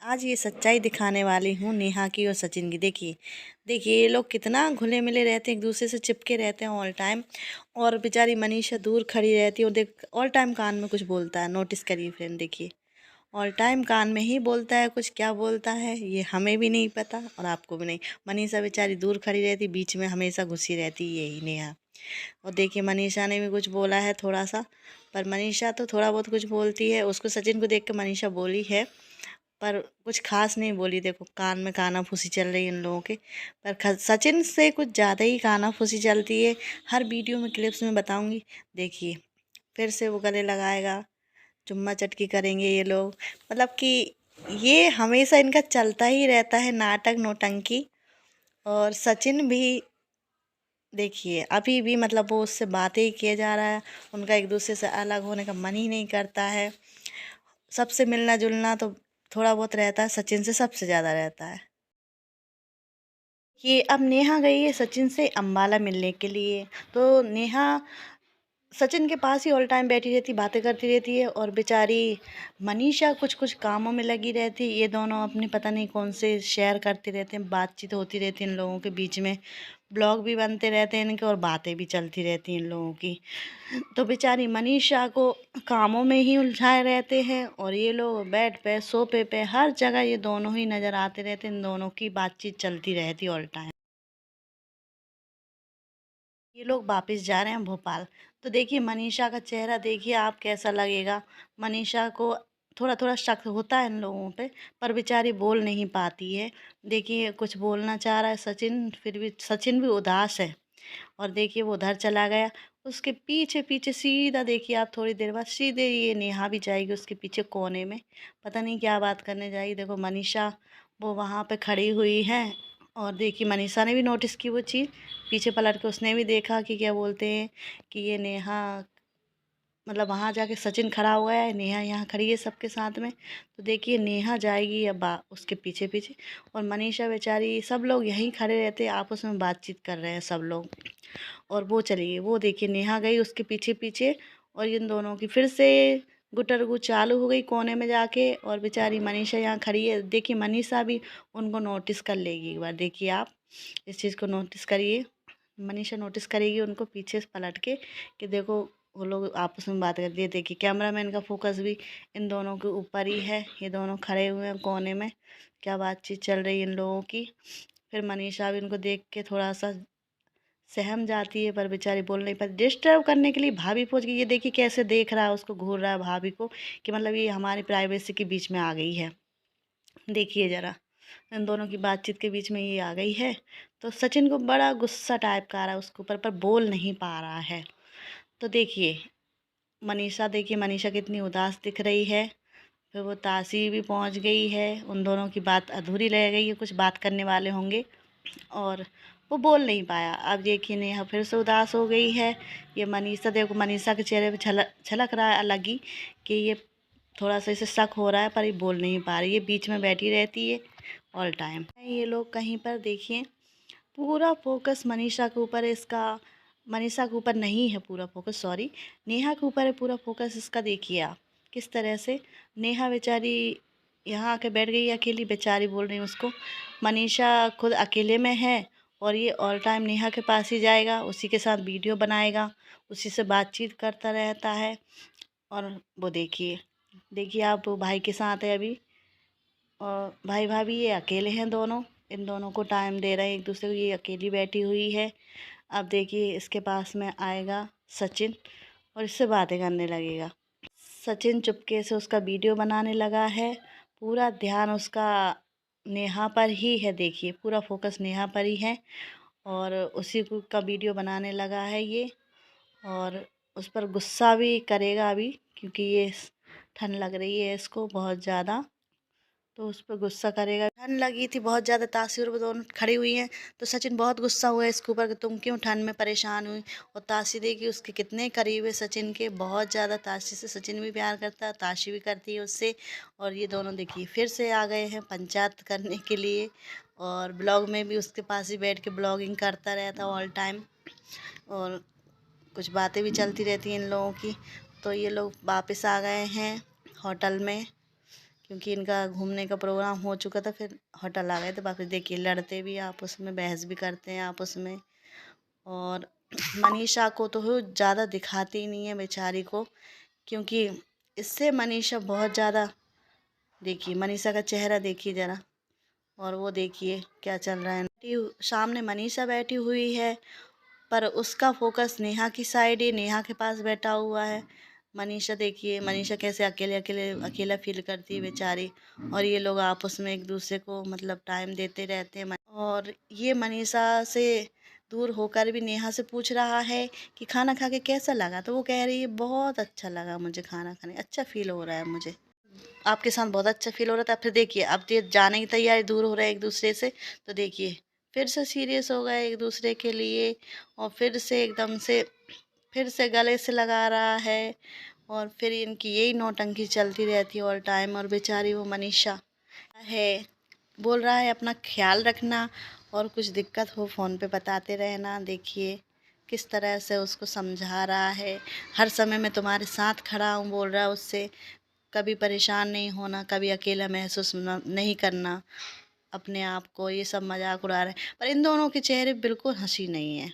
आज ये सच्चाई दिखाने वाली हूँ नेहा की और सचिन की। देखिए देखिए ये लोग कितना घुले मिले रहते हैं, एक दूसरे से चिपके रहते हैं ऑल टाइम। और बेचारी मनीषा दूर खड़ी रहती है और देख ऑल टाइम कान में कुछ बोलता है। नोटिस करिए फ्रेंड, देखिए ऑल टाइम कान में ही बोलता है कुछ। क्या बोलता है ये हमें भी नहीं पता और आपको भी नहीं। मनीषा बेचारी दूर खड़ी रहती, बीच में हमेशा घुसी रहती यही नेहा। और देखिए मनीषा ने भी कुछ बोला है थोड़ा सा, पर मनीषा तो थोड़ा बहुत कुछ बोलती है। उसको सचिन को देख के मनीषा बोली है, पर कुछ खास नहीं बोली। देखो कान में कानाफूसी चल रही है इन लोगों के। पर सचिन से कुछ ज़्यादा ही कानाफूसी चलती है। हर वीडियो में क्लिप्स में बताऊंगी। देखिए फिर से वो गले लगाएगा, चुम्मा चटकी करेंगे ये लोग। मतलब कि ये हमेशा इनका चलता ही रहता है नाटक नौटंकी। और सचिन भी देखिए अभी भी मतलब वो उससे बातें ही किए जा रहा है। उनका एक दूसरे से अलग होने का मन ही नहीं करता है। सबसे मिलना जुलना तो थोड़ा बहुत रहता है, सचिन से सबसे ज़्यादा रहता है। ये अब नेहा गई है सचिन से अम्बाला मिलने के लिए। तो नेहा सचिन के पास ही ऑल टाइम बैठी रहती, बातें करती रहती है। और बेचारी मनीषा कुछ कुछ कामों में लगी रहती। ये दोनों अपने पता नहीं कौन से शेयर करते रहते हैं, बातचीत होती रहती है इन लोगों के बीच में। ब्लॉग भी बनते रहते हैं इनके और बातें भी चलती रहती हैं इन लोगों की। तो बेचारी मनीषा को कामों में ही उलझाए रहते हैं और ये लोग बेड पे सोफे पे हर जगह ये दोनों ही नज़र आते रहते हैं। इन दोनों की बातचीत चलती रहती ऑल टाइम। ये लोग वापस जा रहे हैं भोपाल। तो देखिए मनीषा का चेहरा देखिए आप कैसा लगेगा। मनीषा को थोड़ा थोड़ा शक होता है इन लोगों पे, पर बेचारी बोल नहीं पाती है। देखिए कुछ बोलना चाह रहा है सचिन, फिर भी सचिन भी उदास है। और देखिए वो उधर चला गया। उसके पीछे पीछे सीधा देखिए आप थोड़ी देर बाद सीधे ये नेहा भी जाएगी उसके पीछे कोने में। पता नहीं क्या बात करने जाएगी। देखो मनीषा वो वहाँ पे खड़ी हुई है। और देखिए मनीषा ने भी नोटिस की वो चीज़। पीछे पलट के उसने भी देखा कि क्या बोलते हैं कि ये नेहा मतलब वहाँ जाके सचिन खड़ा हुआ है, नेहा यहाँ खड़ी है सबके साथ में। तो देखिए नेहा जाएगी अब उसके पीछे पीछे। और मनीषा बेचारी सब लोग यहीं खड़े रहते आपस में बातचीत कर रहे हैं सब लोग। और वो चली गई, वो देखिए नेहा गई उसके पीछे पीछे। और इन दोनों की फिर से गुटरगु चालू हो गई कोने में जाके। और बेचारी मनीषा यहाँ खड़ी है। देखिए मनीषा भी उनको नोटिस कर लेगी एक बार। देखिए आप इस चीज़ को नोटिस करिए। मनीषा नोटिस करेगी उनको पीछे से पलट के कि देखो वो लोग आपस में बात कर रही है। देखिए कैमरामैन का फोकस भी इन दोनों के ऊपर ही है। ये दोनों खड़े हुए हैं कोने में, क्या बातचीत चल रही है इन लोगों की। फिर मनीषा भी उनको देख के थोड़ा सा सहम जाती है, पर बेचारी बोल नहीं पाती। डिस्टर्ब करने के लिए भाभी पहुंच गई। ये देखिए कैसे देख रहा है उसको, घूर रहा है भाभी को कि मतलब ये हमारी प्राइवेसी के बीच में आ गई है। देखिए ज़रा इन दोनों की बातचीत के बीच में ये आ गई है। तो सचिन को बड़ा गुस्सा टाइप का आ रहा है उसके ऊपर, पर बोल नहीं पा रहा है। तो देखिए मनीषा, देखिए मनीषा कितनी उदास दिख रही है। फिर वो तासी भी पहुंच गई है। उन दोनों की बात अधूरी रह गई है, कुछ बात करने वाले होंगे और वो बोल नहीं पाया। अब देखिए नेहा फिर से उदास हो गई है। ये मनीषा, देखो मनीषा के चेहरे पे छलक छलक रहा है अलग ही कि ये थोड़ा सा इसे शक हो रहा है, पर ये बोल नहीं पा रही। ये बीच में बैठी रहती है ऑल टाइम। ये लोग कहीं पर देखिए पूरा फोकस मनीषा के ऊपर है इसका। मनीषा के ऊपर नहीं है पूरा फोकस, सॉरी, नेहा के ऊपर है पूरा फोकस इसका। देखिए आप किस तरह से नेहा बेचारी यहाँ आके बैठ गई अकेली। बेचारी बोल रही हूँ उसको। मनीषा खुद अकेले में है और ये ऑल टाइम नेहा के पास ही जाएगा, उसी के साथ वीडियो बनाएगा, उसी से बातचीत करता रहता है। और वो देखिए देखिए आप वो भाई के साथ है अभी। और भाई भाभी ये अकेले हैं दोनों। इन दोनों को टाइम दे रहे हैं एक दूसरे को। ये अकेली बैठी हुई है। अब देखिए इसके पास में आएगा सचिन और इससे बातें करने लगेगा। सचिन चुपके से उसका वीडियो बनाने लगा है। पूरा ध्यान उसका नेहा पर ही है। देखिए पूरा फोकस नेहा पर ही है और उसी को का वीडियो बनाने लगा है ये। और उस पर गुस्सा भी करेगा अभी, क्योंकि ये ठंड लग रही है इसको बहुत ज़्यादा। तो उस पर गुस्सा करेगा। ठंड लगी थी बहुत ज़्यादा, ताशी और वो दोनों खड़ी हुई हैं। तो सचिन बहुत गुस्सा हुआ है इसके ऊपर कि तुम क्यों ठंड में परेशान हुई। और ताशी देखिए उसके कितने करीब है सचिन के, बहुत ज़्यादा। ताशी से सचिन भी प्यार करता है, ताशी भी करती है उससे। और ये दोनों देखिए फिर से आ गए हैं पंचायत करने के लिए। और ब्लॉग में भी उसके पास ही बैठ के ब्लॉगिंग करता रहता ऑल टाइम। और कुछ बातें भी चलती रहती हैं इन लोगों की। तो ये लोग वापस आ गए हैं होटल में, क्योंकि इनका घूमने का प्रोग्राम हो चुका था, फिर होटल आ गए थे वापस। देखिए लड़ते भी आपस में, बहस भी करते हैं आपस में। और मनीषा को तो ज़्यादा दिखाती ही नहीं है बेचारी को, क्योंकि इससे मनीषा बहुत ज़्यादा, देखिए मनीषा का चेहरा देखिए ज़रा, और वो देखिए क्या चल रहा है। सामने मनीषा बैठी हुई है, पर उसका फोकस नेहा की साइड ही, नेहा के पास बैठा हुआ है। मनीषा देखिए, मनीषा कैसे अकेले अकेले अकेला फील करती है बेचारी। और ये लोग आपस में एक दूसरे को मतलब टाइम देते रहते हैं। और ये मनीषा से दूर होकर भी नेहा से पूछ रहा है कि खाना खा के कैसा लगा, तो वो कह रही है बहुत अच्छा लगा मुझे, खाना खाने अच्छा फील हो रहा है मुझे, आपके साथ बहुत अच्छा फील हो रहा था। फिर देखिए अब ये जाने की तैयारी, दूर हो रहे हैं एक दूसरे से, तो देखिए फिर से सीरियस हो गए एक दूसरे के लिए। और फिर से एकदम से फिर से गले से लगा रहा है। और फिर इनकी यही नौटंकी चलती रहती है ऑल टाइम। और बेचारी वो मनीषा है, बोल रहा है अपना ख्याल रखना, और कुछ दिक्कत हो फ़ोन पे बताते रहना। देखिए किस तरह से उसको समझा रहा है, हर समय मैं तुम्हारे साथ खड़ा हूँ बोल रहा है उससे, कभी परेशान नहीं होना, कभी अकेला महसूस नहीं करना अपने आप को। ये सब मजाक उड़ा रहे हैं, पर इन दोनों के चेहरे बिल्कुल हंसी नहीं है।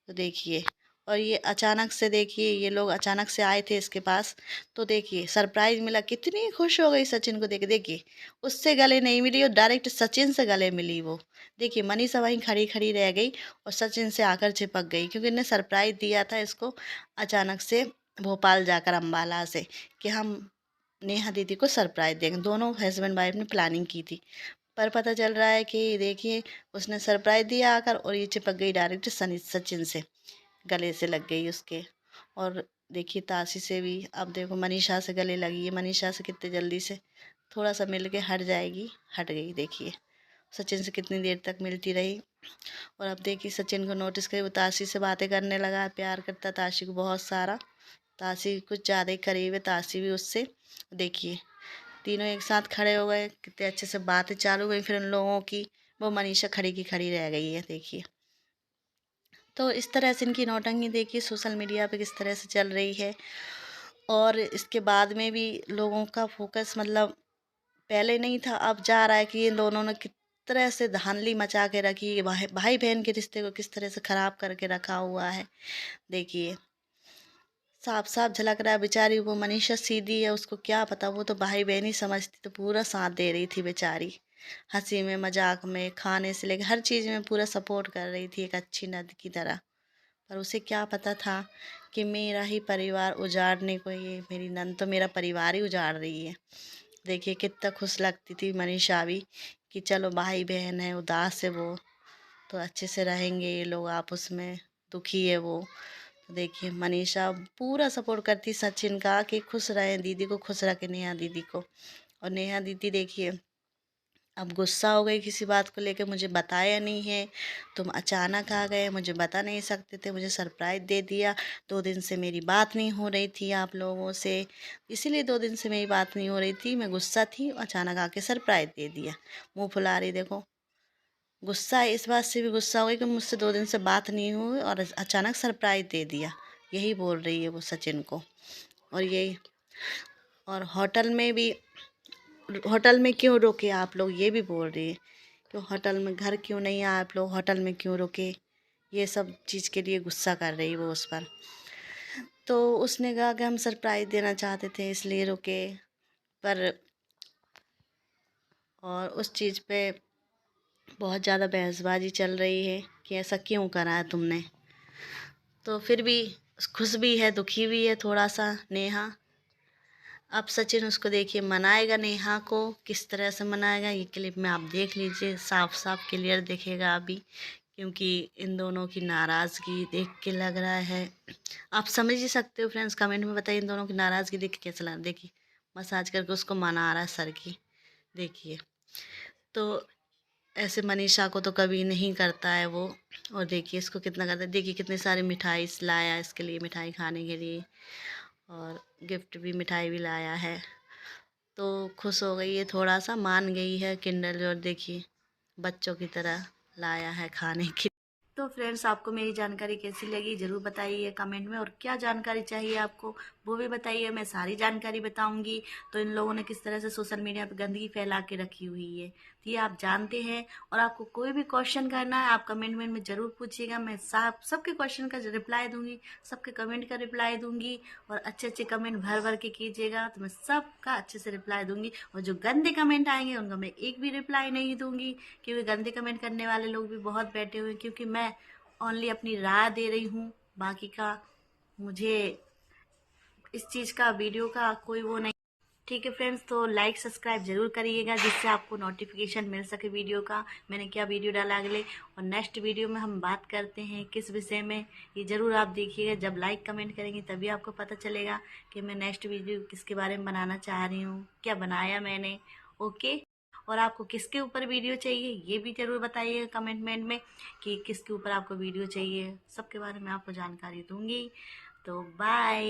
तो देखिए, और ये अचानक से, देखिए ये लोग अचानक से आए थे इसके पास, तो देखिए सरप्राइज मिला, कितनी खुश हो गई सचिन को देख। देखिए उससे गले नहीं मिली और डायरेक्ट सचिन से गले मिली वो। देखिए मनीषा वहीं खड़ी खड़ी रह गई और सचिन से आकर चिपक गई, क्योंकि इन्हें सरप्राइज दिया था इसको अचानक से भोपाल जाकर अम्बाला से, कि हम नेहा दीदी को सरप्राइज देंगे। दोनों हस्बैंड वाइफ ने प्लानिंग की थी, पर पता चल रहा है कि देखिए उसने सरप्राइज दिया आकर, और ये चिपक गई डायरेक्ट सनी सचिन से, गले से लग गई उसके। और देखिए ताशी से भी, अब देखो मनीषा से गले लगी है, मनीषा से कितने जल्दी से थोड़ा सा मिल के हट जाएगी, हट गई। देखिए सचिन से कितनी देर तक मिलती रही। और अब देखिए सचिन को नोटिस करी, वो ताशी से बातें करने लगा, प्यार करता ताशी को बहुत सारा। ताशी कुछ ज़्यादा ही करीब है, ताशी भी उससे। देखिए तीनों एक साथ खड़े हो गए, कितने अच्छे से बातें चालू हुई फिर उन लोगों की। वो मनीषा खड़ी की खड़ी रह गई है देखिए। तो इस तरह से इनकी नौटंकी देखिए सोशल मीडिया पे किस तरह से चल रही है। और इसके बाद में भी लोगों का फोकस मतलब पहले नहीं था, अब जा रहा है कि इन दोनों ने किस तरह से धांधली मचा के रखी है, भाई भाई बहन के रिश्ते को किस तरह से खराब करके रखा हुआ है। देखिए साफ साफ झलक रहा है। बेचारी वो मनीषा सीधी है, उसको क्या पता, वो तो भाई बहन ही समझती, तो पूरा साथ दे रही थी बेचारी, हंसी में मजाक में, खाने से लेकर हर चीज़ में पूरा सपोर्ट कर रही थी एक अच्छी नद की तरह। पर उसे क्या पता था कि मेरा ही परिवार उजाड़ने को, ये मेरी नंद तो मेरा परिवार ही उजाड़ रही है। देखिए कितना खुश लगती थी मनीषा भी, कि चलो भाई बहन है, उदास है वो, तो अच्छे से रहेंगे ये लोग आपस में, दुखी है वो। तो देखिए मनीषा पूरा सपोर्ट करती सचिन का, कि खुश रहें, दीदी को खुश रखे, नेहा दीदी को। और नेहा दीदी देखिए अब गुस्सा हो गई किसी बात को लेके, मुझे बताया नहीं है, तुम अचानक आ गए, मुझे बता नहीं सकते थे, मुझे सरप्राइज दे दिया। 2 दिन से मेरी बात नहीं हो रही थी आप लोगों से, इसीलिए 2 दिन से मेरी बात नहीं हो रही थी, मैं गुस्सा थी, अचानक आके सरप्राइज दे दिया। मुंह फुला रही देखो, गुस्सा है, इस बात से भी गुस्सा हो गई कि मुझसे 2 दिन से बात नहीं हुई और अचानक सरप्राइज दे दिया, यही बोल रही है वो सचिन को। और यही, और होटल में भी, होटल में क्यों रुके आप लोग, ये भी बोल रही है, क्यों होटल में, घर क्यों नहीं आए आप लोग, होटल में क्यों रुके, ये सब चीज़ के लिए गुस्सा कर रही वो उस पर। तो उसने कहा कि हम सरप्राइज देना चाहते थे इसलिए रुके, पर और उस चीज़ पे बहुत ज़्यादा बहसबाजी चल रही है कि ऐसा क्यों करा है तुमने। तो फिर भी खुश भी है, दुखी भी है थोड़ा सा नेहा। अब सचिन उसको देखिए मनाएगा, नेहा को किस तरह से मनाएगा, ये क्लिप में आप देख लीजिए, साफ साफ क्लियर दिखेगा अभी, क्योंकि इन दोनों की नाराज़गी देख के लग रहा है, आप समझ ही सकते हो फ्रेंड्स, कमेंट में बताइए इन दोनों की नाराज़गी देख के कैसा लगा। देखिए मसाज करके उसको मना रहा है सर की, देखिए। तो ऐसे मनीषा को तो कभी नहीं करता है वो, और देखिए इसको कितना करता है, देखिए कितनी सारी मिठाई लाया इसके लिए, मिठाई खाने के लिए, और गिफ्ट भी, मिठाई भी लाया है। तो खुश हो गई है, थोड़ा सा मान गई है किंडर जॉय, देखिए बच्चों की तरह लाया है खाने की। तो फ्रेंड्स आपको मेरी जानकारी कैसी लगी ज़रूर बताइए कमेंट में, और क्या जानकारी चाहिए आपको वो भी बताइए, मैं सारी जानकारी बताऊंगी। तो इन लोगों ने किस तरह से सोशल मीडिया पर गंदगी फैला के रखी हुई है, तो ये आप जानते हैं। और आपको कोई भी क्वेश्चन करना है, आप कमेंट में ज़रूर पूछिएगा, मैं सबके क्वेश्चन का रिप्लाई दूंगी, सबके कमेंट का रिप्लाई दूंगी। और अच्छे अच्छे कमेंट भर भर के कीजिएगा, तो मैं सबका अच्छे से रिप्लाई दूंगी। और जो गंदे कमेंट आएंगे उनका मैं एक भी रिप्लाई नहीं दूंगी, क्योंकि गंदे कमेंट करने वाले लोग भी बहुत बैठे हुए हैं। क्योंकि मैं ओनली अपनी राय दे रही हूँ, बाकी का मुझे इस चीज़ का, वीडियो का कोई वो नहीं। ठीक है फ्रेंड्स, तो लाइक सब्सक्राइब जरूर करिएगा, जिससे आपको नोटिफिकेशन मिल सके वीडियो का, मैंने क्या वीडियो डाला अगले। और नेक्स्ट वीडियो में हम बात करते हैं किस विषय में, ये ज़रूर आप देखिएगा। जब लाइक कमेंट करेंगे तभी आपको पता चलेगा कि मैं नेक्स्ट वीडियो किसके बारे में बनाना चाह रही हूँ, क्या बनाया मैंने। ओके। और आपको किसके ऊपर वीडियो चाहिए ये भी ज़रूर बताइएगा कमेंटमेंट में, कि किसके ऊपर आपको वीडियो चाहिए। सबके बारे में आपको जानकारी दूंगी। तो बाय।